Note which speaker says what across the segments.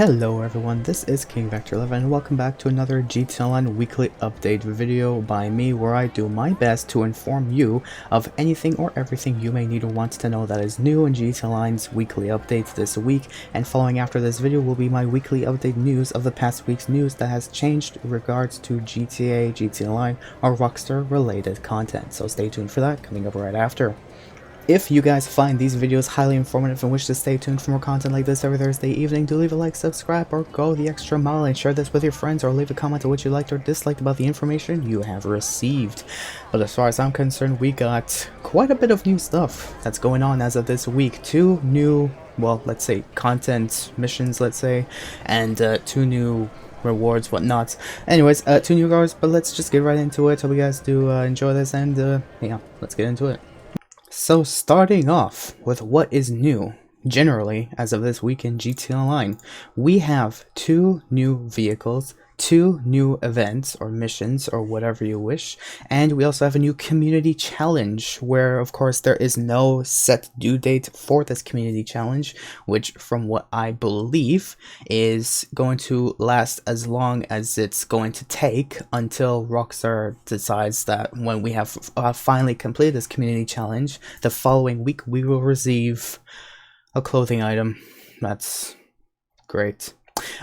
Speaker 1: Hello everyone, this is King Vector 11 and welcome back to another GTA Online weekly update video by me, where I do my best to inform you of anything or everything you may need or want to know that is new in GTA Online's weekly updates this week. And following after this video will be my weekly update news of the past week's news that has changed in regards to GTA, GTA Online, or Rockstar related content. So stay tuned for that, coming up right after. If you guys find these videos highly informative and wish to stay tuned for more content like this every Thursday evening, do leave a like, subscribe, or go the extra mile and share this with your friends, or leave a comment on what you liked or disliked about the information you have received. But as far as I'm concerned, we got quite a bit of new stuff that's going on as of this week. Two new, well, let's say content missions, let's say, and two new rewards, whatnot. Anyways, two new guards, but let's just get right into it. Hope you guys do enjoy this, and yeah, let's get into it. So starting off with what is new, generally, as of this week in GTA Online, we have two new vehicles, two new events or missions or whatever you wish, and we also have a new community challenge where, of course, there is no set due date for this community challenge, which from what I believe is going to last as long as it's going to take until Rockstar decides that when we have finally completed this community challenge, the following week we will receive a clothing item. That's great.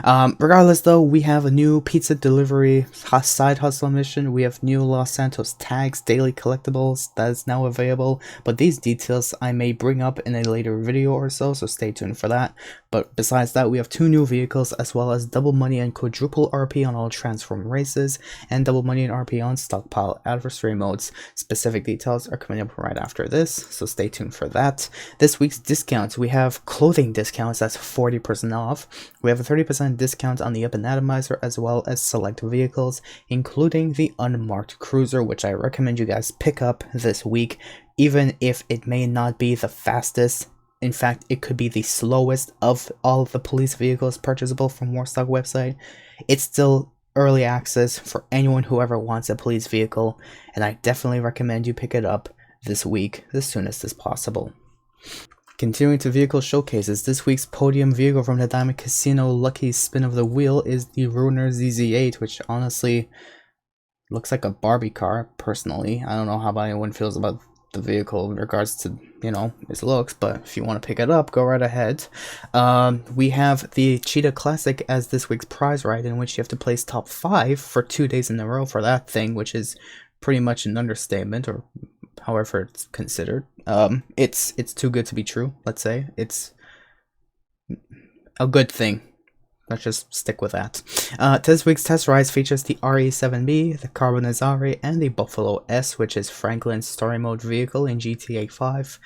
Speaker 1: Regardless though, we have a new pizza delivery side hustle mission. We have new Los Santos tags, daily collectibles that is now available, but these details I may bring up in a later video or so stay tuned for that. But besides that, we have two new vehicles, as well as double money and quadruple RP on all transform races, and double money and RP on stockpile adversary modes. Specific details are coming up right after this, so stay tuned for that. This week's discounts, we have clothing discounts, that's 40% off. We have a 30% discount on the Up and Atomizer, as well as select vehicles, including the unmarked cruiser, which I recommend you guys pick up this week, even if it may not be the fastest. In fact, it could be the slowest of all of the police vehicles purchasable from Warstock website. It's still early access for anyone who ever wants a police vehicle, and I definitely recommend you pick it up this week as soonest as possible. Continuing to vehicle showcases, this week's podium vehicle from the Diamond Casino Lucky Spin of the Wheel is the Ruiner ZZ8, which honestly looks like a Barbie car, personally. I don't know how anyone feels about the vehicle in regards to, you know, its looks, but if you want to pick it up, go right ahead. We have the Cheetah Classic as this week's prize ride, in which you have to place top 5 for 2 days in a row for that thing, which is pretty much an understatement, or however it's considered. It's too good to be true, let's say. It's a good thing. Let's just stick with that. This week's test rides features the RE7B, the Carbonizare, and the Buffalo S, which is Franklin's story mode vehicle in GTA 5.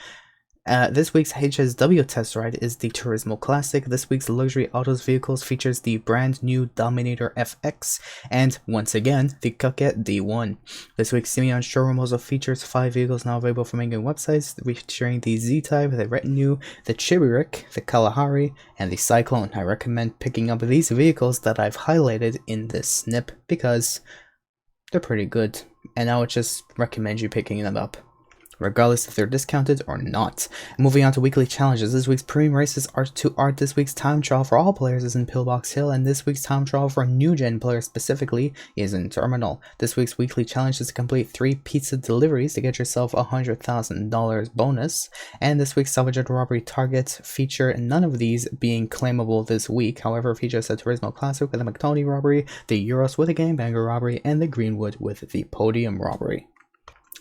Speaker 1: This week's HSW test ride is the Turismo Classic. This week's Luxury Autos vehicles features the brand new Dominator FX, and once again, the Coquette D1. This week's Simeon showroom also features 5 vehicles now available from England websites, featuring the Z-Type, the Retinue, the Chibirik, the Kalahari, and the Cyclone. I recommend picking up these vehicles that I've highlighted in this snip because they're pretty good, and I would just recommend you picking them up, regardless if they're discounted or not. Moving on to weekly challenges, this week's premium races are to art. This week's time trial for all players is in Pillbox Hill, and this week's time trial for new gen players specifically is in Terminal. This week's weekly challenge is to complete 3 pizza deliveries to get yourself a $100,000 bonus, and this week's salvage robbery targets feature none of these being claimable this week. However, features a Turismo Classic with a McTony robbery, the Euros with a Gangbanger robbery, and the Greenwood with the Podium robbery.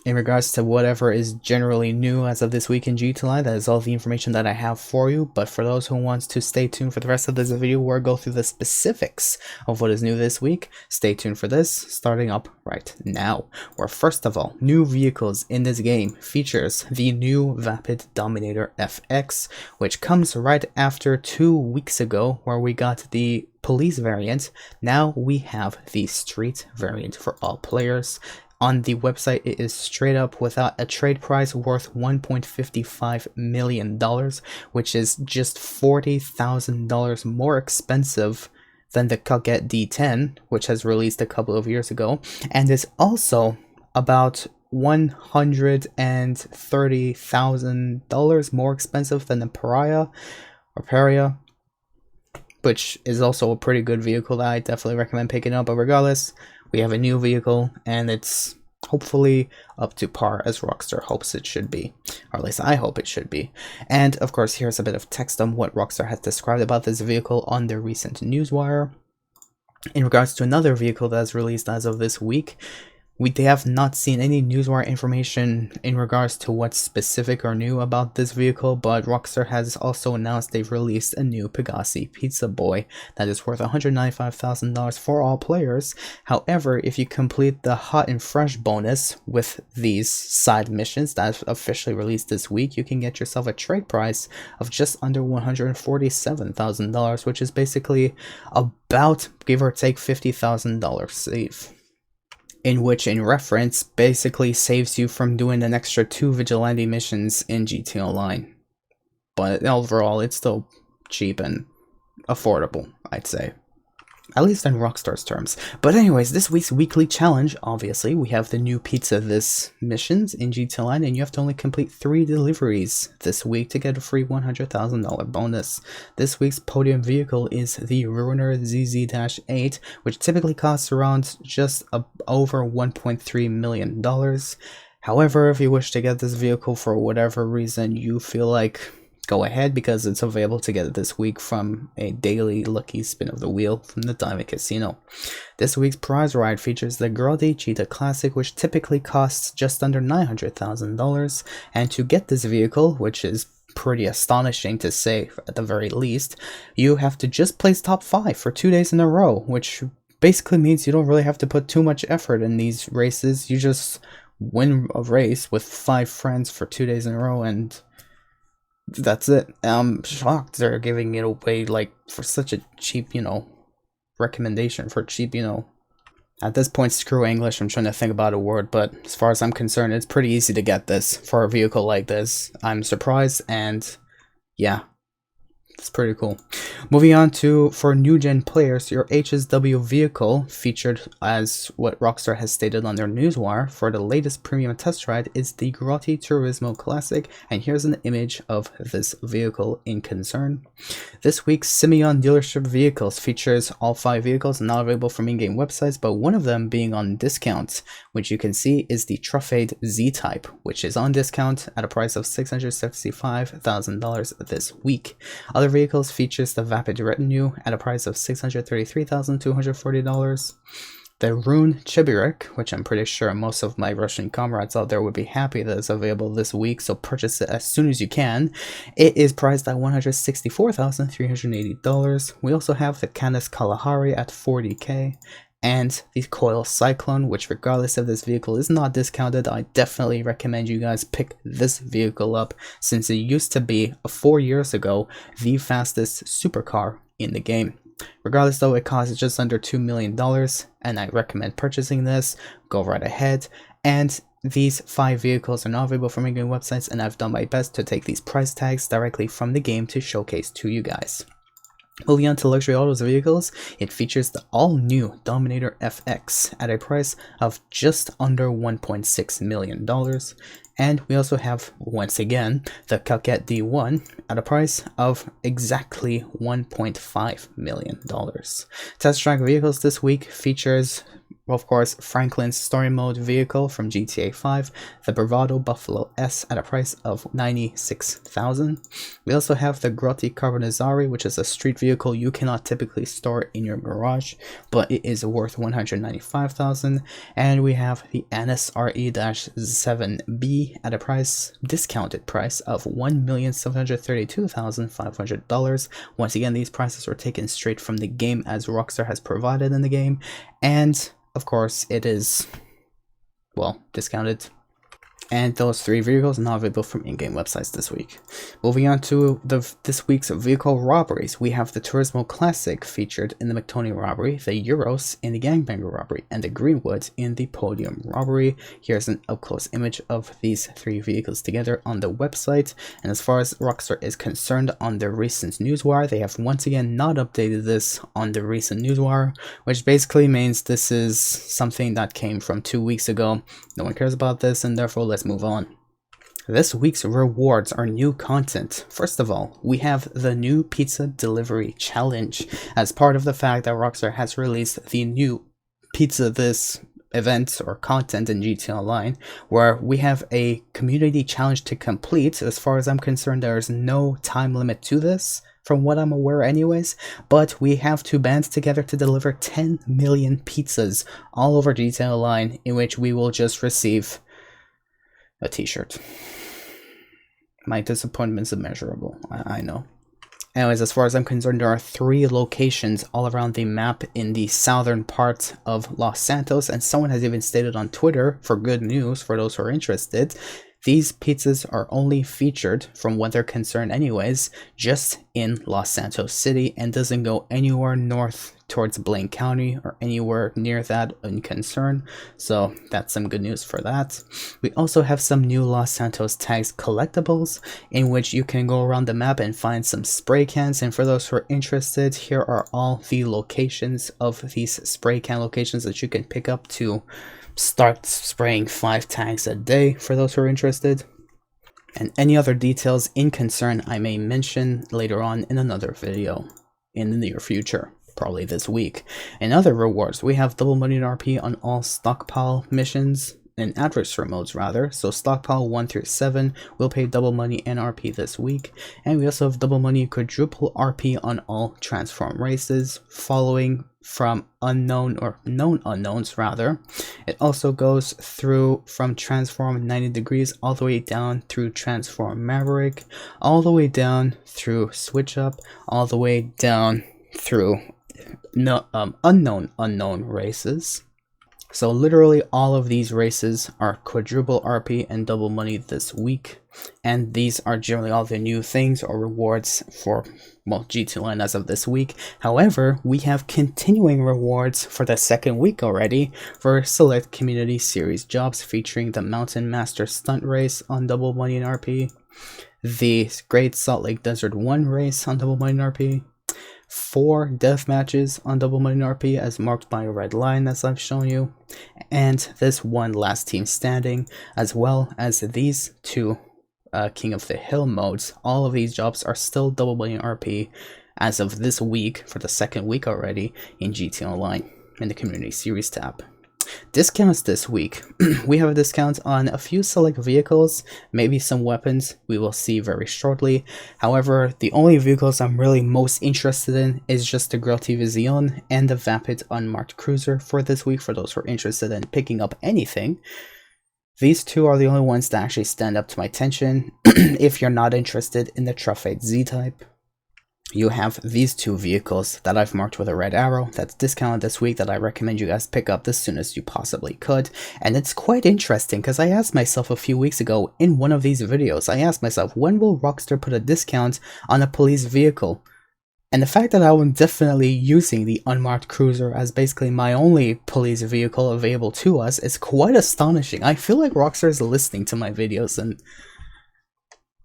Speaker 1: In regards to whatever is generally new as of this week in GTA, that is all the information that I have for you. But for those who want to stay tuned for the rest of this video, where I go through the specifics of what is new this week, stay tuned for this, starting up right now. Where first of all, new vehicles in this game features the new Vapid Dominator FX, which comes right after 2 weeks ago, where we got the police variant. Now we have the street variant for all players. On the website, it is straight up without a trade price worth $1.55 million, which is just $40,000 more expensive than the Coquette D10, which has released a couple of years ago, and is also about $130,000 more expensive than the Paria, which is also a pretty good vehicle that I definitely recommend picking up. But regardless, we have a new vehicle, and it's hopefully up to par as Rockstar hopes it should be, or at least I hope it should be. And of course, here's a bit of text on what Rockstar has described about this vehicle on their recent newswire. In regards to another vehicle that's released as of this week, they have not seen any newswire information in regards to what's specific or new about this vehicle, but Rockstar has also announced they've released a new Pegassi Pizza Boy that is worth $195,000 for all players. However, if you complete the Hot and Fresh bonus with these side missions that officially released this week, you can get yourself a trade price of just under $147,000, which is basically about, give or take, $50,000 save. In which, in reference, basically saves you from doing an extra 2 vigilante missions in GTA Online. But overall, it's still cheap and affordable, I'd say. At least in Rockstar's terms. But anyways, this week's weekly challenge, obviously, we have the new Pizza This missions in GTA Online, and you have to only complete 3 deliveries this week to get a free $100,000 bonus. This week's podium vehicle is the Ruiner ZZ-8, which typically costs around just over $1.3 million. However, if you wish to get this vehicle for whatever reason you feel like, go ahead, because it's available to get it this week from a daily lucky spin of the wheel from the Diamond Casino. This week's prize ride features the Grotti Cheetah Classic, which typically costs just under $900,000, and to get this vehicle, which is pretty astonishing to say at the very least, you have to just place top 5 for 2 days in a row, which basically means you don't really have to put too much effort in these races. You just win a race with 5 friends for 2 days in a row, and that's it. I'm shocked they're giving it away like for such a cheap, recommendation for cheap, At this point, screw English, I'm trying to think about a word, but as far as I'm concerned, it's pretty easy to get this for a vehicle like this. I'm surprised, and yeah, it's pretty cool. Moving on to, for new gen players, your HSW vehicle, featured as what Rockstar has stated on their newswire for the latest premium test ride, is the Grotti Turismo Classic, and here's an image of this vehicle in concern. This week's Simeon dealership vehicles features all 5 vehicles not available from in-game websites, but one of them being on discount, which you can see is the Truffade Z-Type, which is on discount at a price of $665,000 this week. Other vehicles features the Vapid Retinue at a price of $633,240. The Rune Chibirek, which I'm pretty sure most of my Russian comrades out there would be happy that it's available this week, so purchase it as soon as you can. It is priced at $164,380. We also have the Canis Kalahari at $40K. And the Coil Cyclone, which regardless if this vehicle is not discounted, I definitely recommend you guys pick this vehicle up, since it used to be, 4 years ago, the fastest supercar in the game. Regardless though, it costs just under $2 million, and I recommend purchasing this. Go right ahead. And these 5 vehicles are not available from in-game websites, and I've done my best to take these price tags directly from the game to showcase to you guys. Moving on to luxury autos vehicles, it features the all-new Dominator FX at a price of just under $1.6 million. And we also have, once again, the Coquette D1 at a price of exactly $1.5 million. Test track vehicles this week features, of course, Franklin's Story Mode vehicle from GTA 5, the Bravado Buffalo S at a price of $96,000. We also have the Grotti Carbonizzari, which is a street vehicle you cannot typically store in your garage, but it is worth $195,000. And we have the Annis RE-7B at a discounted price of $1,732,500. Once again, these prices were taken straight from the game as Rockstar has provided in the game, and of course, it is, well, discounted. And those 3 vehicles are not available from in-game websites this week. Moving on to this week's vehicle robberies, we have the Turismo Classic featured in the McTony robbery, the Euros in the Gangbanger robbery, and the Greenwood in the Podium robbery. Here's an up-close image of these 3 vehicles together on the website. And as far as Rockstar is concerned, on their recent newswire, they have once again not updated this on the recent newswire, which basically means this is something that came from 2 weeks ago. No one cares about this, and therefore let's move on. This week's rewards are new content. First of all, we have the new pizza delivery challenge. As part of the fact that Rockstar has released the new Pizza This event or content in GTA Online, where we have a community challenge to complete. As far as I'm concerned, there is no time limit to this, from what I'm aware anyways, but we have to band together to deliver 10 million pizzas all over GTA Online, in which we will just receive a t-shirt. My disappointment's immeasurable, I know. Anyways, as far as I'm concerned, there are 3 locations all around the map in the southern part of Los Santos, and someone has even stated on Twitter, for good news for those who are interested, these pizzas are only featured, from what they're concerned anyways, just in Los Santos City and doesn't go anywhere north towards Blaine County or anywhere near that in concern. So that's some good news for that. We also have some new Los Santos tags collectibles in which you can go around the map and find some spray cans. And for those who are interested, here are all the locations of these spray can locations that you can pick up to start spraying 5 tags a day for those who are interested. And any other details in concern I may mention later on in another video in the near future, probably this week. In other rewards, we have double money and RP on all stockpile missions in adversary modes rather. So stockpile 1 through 7 will pay double money and RP this week, and we also have double money quadruple RP on all transform races, following from unknown or known unknowns rather. It also goes through from transform 90 degrees all the way down through transform Maverick, all the way down through switch up, all the way down through unknown races. So literally all of these races are quadruple RP and double money this week, and these are generally all the new things or rewards for, well, GTA Online as of this week. However, we have continuing rewards for the second week already for select community series jobs, featuring the Mountain Master Stunt Race on double money and RP, the Great Salt Lake Desert 1 race on double money and RP, 4 death matches on double money and RP as marked by a red line as I've shown you, and this 1 last team standing, as well as these 2 King of the Hill modes. All of these jobs are still double money and RP as of this week for the second week already in GTA Online in the community series tab. Discounts this week. We have a discount on a few select vehicles, maybe some weapons, we will see very shortly. However, the only vehicles I'm really most interested in is just the Grille TV Xeon and the Vapid Unmarked Cruiser for this week, for those who are interested in picking up anything. These 2 are the only ones that actually stand up to my attention. If you're not interested in the Truffade Z-Type, you have these 2 vehicles that I've marked with a red arrow that's discounted this week that I recommend you guys pick up as soon as you possibly could. And it's quite interesting because I asked myself a few weeks ago in one of these videos, I asked myself, when will Rockstar put a discount on a police vehicle? And the fact that I'm definitely using the Unmarked Cruiser as basically my only police vehicle available to us is quite astonishing. I feel like Rockstar is listening to my videos. And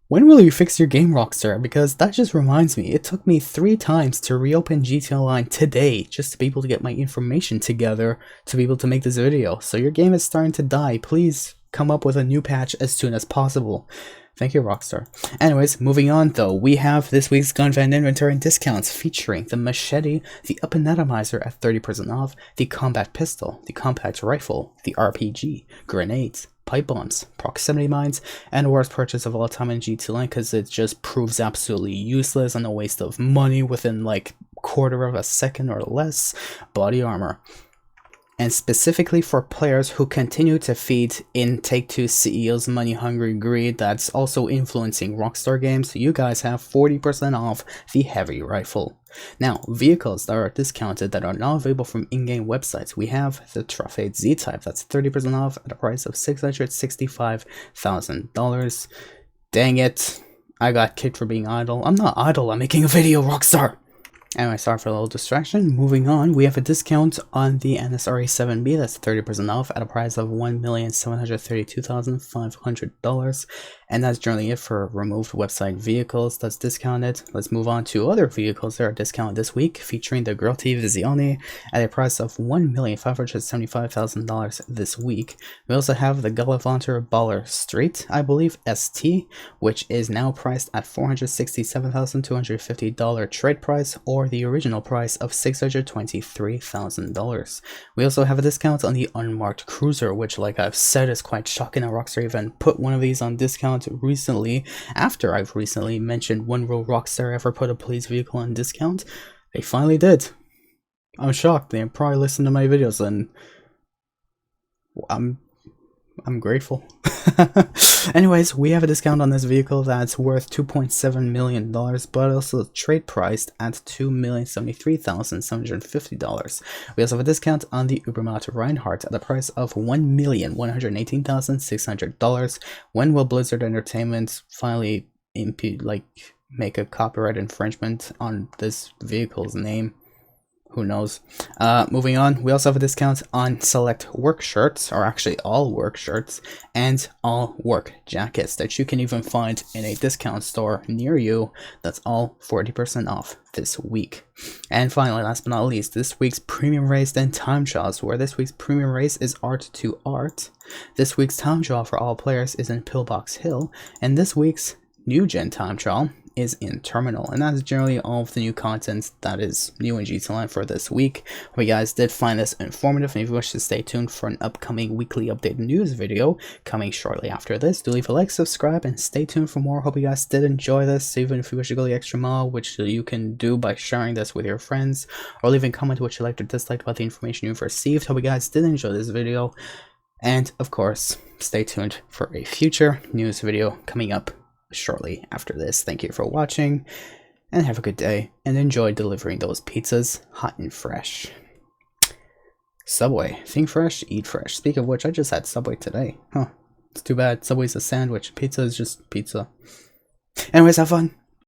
Speaker 1: when will you fix your game, Rockstar? Because that just reminds me, it took me 3 times to reopen GTA Online today just to be able to get my information together to be able to make this video. So your game is starting to die. Please come up with a new patch as soon as possible. Thank you, Rockstar. Anyways, moving on though, we have this week's Gun Van Inventory and discounts featuring the Machete, the Up and Atomizer at 30% off, the Combat Pistol, the Compact Rifle, the RPG, grenades, pipe bombs, proximity mines, and the worst purchase of all time in GTA Online because it just proves absolutely useless and a waste of money within like quarter of a second or less, body armor. And specifically for players who continue to feed in Take-Two CEO's money-hungry greed that's also influencing Rockstar Games, you guys have 40% off the heavy rifle. Now, vehicles that are discounted that are now available from in-game websites, we have the Truffade Z-Type, that's 30% off at a price of $665,000. Dang it, I got kicked for being idle. I'm not idle, I'm making a video, Rockstar! Anyway, sorry for a little distraction. Moving on, we have a discount on the NSRA 7B that's 30% off at a price of $1,732,500. And that's generally it for removed website vehicles that's discounted. Let's move on to other vehicles that are discounted this week, featuring the Grotti Visione at a price of $1,575,000 this week. We also have the Galavante Baller Street, I believe ST, which is now priced at $467,250 trade price, or the original price of $623,000. We also have a discount on the unmarked Cruiser, which, like I've said, is quite shocking. Rockstar even put one of these on discount recently, after I've recently mentioned when will Rockstar ever put a police vehicle on discount. They finally did. I'm shocked. They probably listen to my videos, and I'm grateful. Anyways, we have a discount on this vehicle that's worth $2.7 million, but also trade priced at $2,073,750. We also have a discount on the Ubermatt Reinhardt at the price of $1,118,600. When will Blizzard Entertainment finally make a copyright infringement on this vehicle's name? Who knows? Moving on, we also have a discount on select work shirts, or actually all work shirts, and all work jackets that you can even find in a discount store near you. That's all 40% off this week. And finally, last but not least, this week's premium race and time trials, where this week's premium race is Art to Art. This week's time trial for all players is in Pillbox Hill, and this week's new gen time trial is in Terminal. And that's generally all of the new content that is new in GTA for this week. Hope you guys did find this informative, and if you wish to stay tuned for an upcoming weekly update news video coming shortly after this, do leave a like, subscribe, and stay tuned for more. Hope you guys did enjoy this, even if you wish to go the extra mile, which you can do by sharing this with your friends, or leaving a comment what you liked or disliked about the information you've received. Hope you guys did enjoy this video, and of course, stay tuned for a future news video coming up shortly after this. Thank you for watching, and have a good day, and enjoy delivering those pizzas hot and fresh. Subway, think fresh, eat fresh. Speak of which, I just had Subway today. It's too bad. Subway's a sandwich. Pizza is just pizza. Anyways, have fun.